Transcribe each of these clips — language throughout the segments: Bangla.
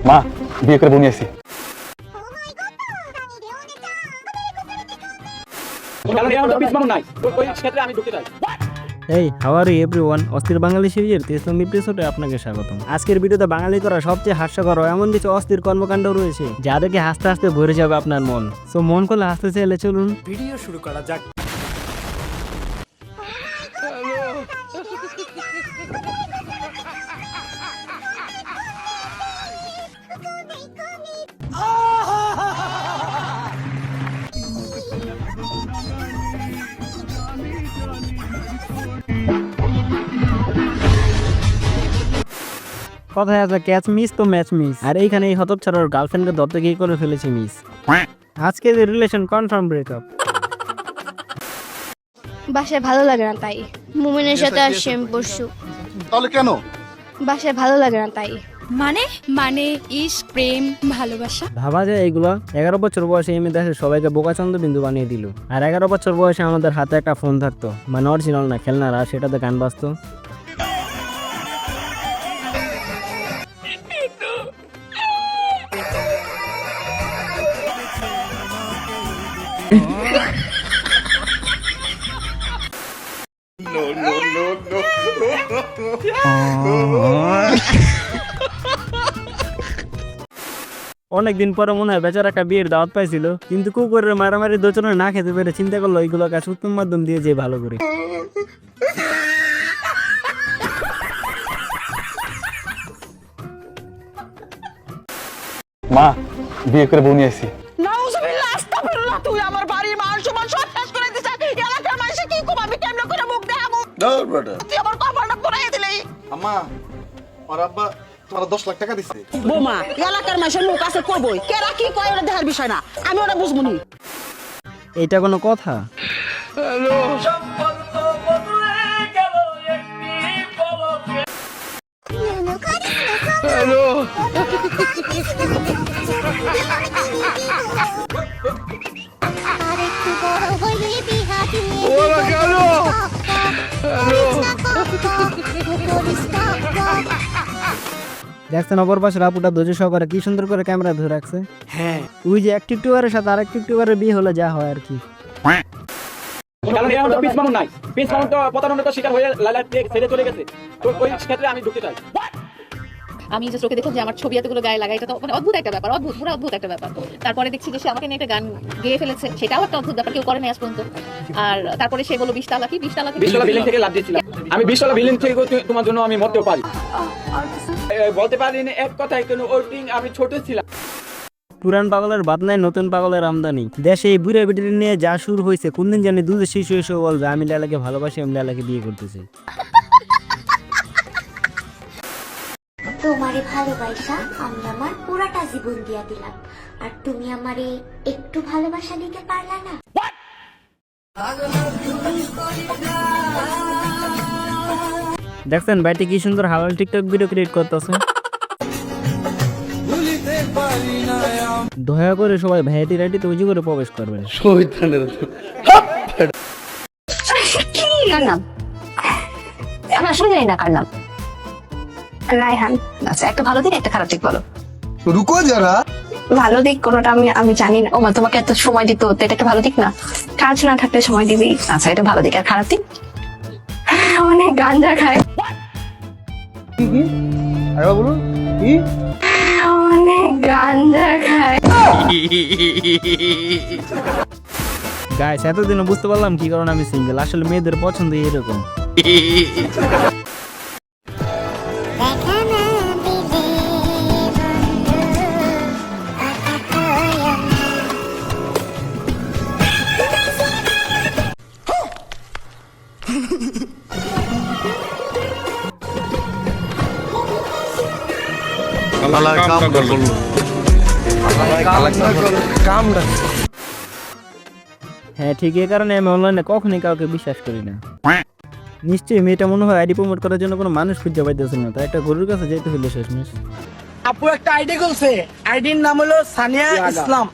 মা বিয়ে করে বউ নিয়ে আসি। এই হাউ আর ইউ এভরিওয়ান, অস্থির বাঙালি সিরিজের 33 এপিসোডে আপনাকে স্বাগতম। আজকের ভিডিওতে বাঙালি করা সবচেয়ে হাস্যকর এমন কিছু অস্থির কর্মকাণ্ড রয়েছে যা দেখে হাসতে হাসতে ভরে যাবে আপনার মন। সো মন করলে হাসতে চাইলে চলুন ভিডিও শুরু করা যাক। কথায় আছে ক্যাচ মিস তো ম্যাচ মিস, আর এইখানে এই হতচ্ছাড়ার গার্লফ্রেন্ডকে ধরতে গিয়ে করে ফেলেছে মিস। আজকে রিলেশন কনফার্ম ব্রেকআপ। বাসায় ভালো লাগে না তাই মুমিনের সাথে আর সেম পরশু। তাহলে কেন? বাসায় ভালো লাগে না তাই। মানে মানে ইশক, প্রেম, ভালোবাসা। ভাবা যায় এইগুলো 11 বছর বয়সে এমনি দেশে সবাইকে বোকাচন্দ বিন্দু বানিয়ে দিল। আর 11 বছর বয়সে আমাদের হাতে একটা ফোন থাকতো, মানে অরিজিনাল না খেলনার, আর সেটাতে গান বাজতো। অনেকদিন পরে মনে হয় বেচারা একটা বিয়ের দাওয়াত পাইছিল, কিন্তু কুকুরের মারামারি দোচনে না খেতে পেরে চিন্তা করলো এইগুলো কাজ উত্তম মাধ্যম দিয়ে যে ভালো করে। মা বিয়ে করে বউ নিয়ে আসি। নাউজুবিল্লাহ, আস্তাগফিরুল্লাহ। তুই আমার বাড়ির মান সম্মান সব শেষ করে দিছিস। এলাকার মানুষ কি কম, আমি কেমনে করে মুখ দেখাবো? দৌড় বেটা। তুই আমার কপালটা পুরাই দিলি। আম্মা, ওর আব্বা তোমার 10 লাখ টাকা দিছে। বোমা, এলাকার মানুষের মুখ আছে কইবই। কেরা কি কয় ওটা দেখার বিষয় না, আমি ওটা বুঝবো নি। এটা কোনো কথা? দেখছেন অপর পাশের আপুটা ধৈর্য সহকারে কি সুন্দর করে ক্যামেরা ধরে রাখছে। হ্যাঁ, ওই যে এক টিকটকারের সাথে আরেক টিকটকারের বিয়ে হলে যা হয় আর কি। কারণ এখন তো পিস মানুষ নাই, পিস মানুষ তো প্রতারণার তো শিকার হয়ে লাইলা ছেড়ে চলে গেছে। তো ওই ক্ষেত্রে আমি ঢুকতে চাই। আমি যে চোখে দেখলাম যে আমার ছবি এতগুলো গায়ে লাগা, এটা তো মানে অদ্ভুত একটা ব্যাপার, অদ্ভুত পুরো অদ্ভুত একটা ব্যাপার। তারপরে দেখছি যে সে আমাকে নিয়ে একটা গান গেয়ে ফেলেছে, সেটাও একটা অদ্ভুত ব্যাপার, কেউ করে নাই আজ পর্যন্ত। আর তারপরে সে বললো 20 তালাকি 20 তালাকি 20 তলা বিল্ডিং থেকে লাফ দিয়েছিলাম আমি। 20 তলা বিল্ডিং থেকে তোমার জন্য আমি মরতেও পারি। বলতে পারি না এক কথায়, কোনো ওটিং আমি ছোট ছিলাম। পুরান পাগলের বাদ নাই নতুন পাগলের আমদানি। দেশে এই বুড়া বিড়ি নিয়ে যা শুরু হয়েছে, কোনদিন জানি দুধের শিশু এসে বলবে আমি লালাকে ভালোবাসি, আমি লালাকে বিয়ে করতেছি। তোমারে ভালোবাসা আমি আমার পুরাটা জীবন দিয়া দিলাম, আর তুমি আমারে একটু ভালোবাসা দিতে পারলা না। দেখছেন ভাইটি কি সুন্দর হালাল টিকটক ভিডিও ক্রিয়েট করতেছে। দয়া করে সবাই ভাইটি রাইটি তৈরি করে প্রবেশ করবেন। কার নাম? আমি আসলে জানি না কার নাম। রায়হান। আচ্ছা, একটা ভালো দিক একটা খারাপ দিক বলো। রুকো যারা। ভালো দিক কোনোটা আমি জানি না। ও মা, তোমাকে এত সময় দিত, তো এটা একটা ভালো দিক না? কাজ না থাকলে সময় দিবি। আচ্ছা, এটা ভালো দিক। আর খারাপ দিক? অনেক গাঞ্জা খায়। আরে বলুন কি? অনেক গাঞ্জা খায়। গাইস এতদিনও বুঝতে পারলাম কি কারণে আমি সিঙ্গেল। আসলে মেয়েদের পছন্দ এরকম। হ্যাঁ ঠিক, এই কারণে আমি অনলাইনে কখনই কাউকে বিশ্বাস করি না। নিশ্চয়ই মেয়েটা মনে হয় আইডি প্রমোট করার জন্য কোনো মানুষ খুঁজে পাইতেছে না, তাই একটা গরুর কাছে যেতে হইলো শেষমেশ। আপু একটা আইডি খুলছে, আইডির নাম হলো সানিয়া ইসলাম।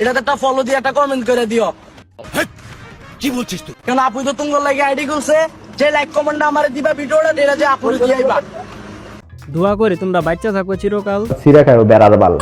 এটাতে একটা ফলো দিয়ে একটা কমেন্ট করে দিও। কি বলছিস তুই? কেন আপু তো তোমার লাগে আইডি খুলছে, যে লাইক কমেন্ট আমারে দিবা ভিডিওটা, এটা যে আপু দিয়াইবা। দোয়া করি তোমরা বাচ্চা থাকো চিরকাল। সিরা খাও বেড়ার বাল।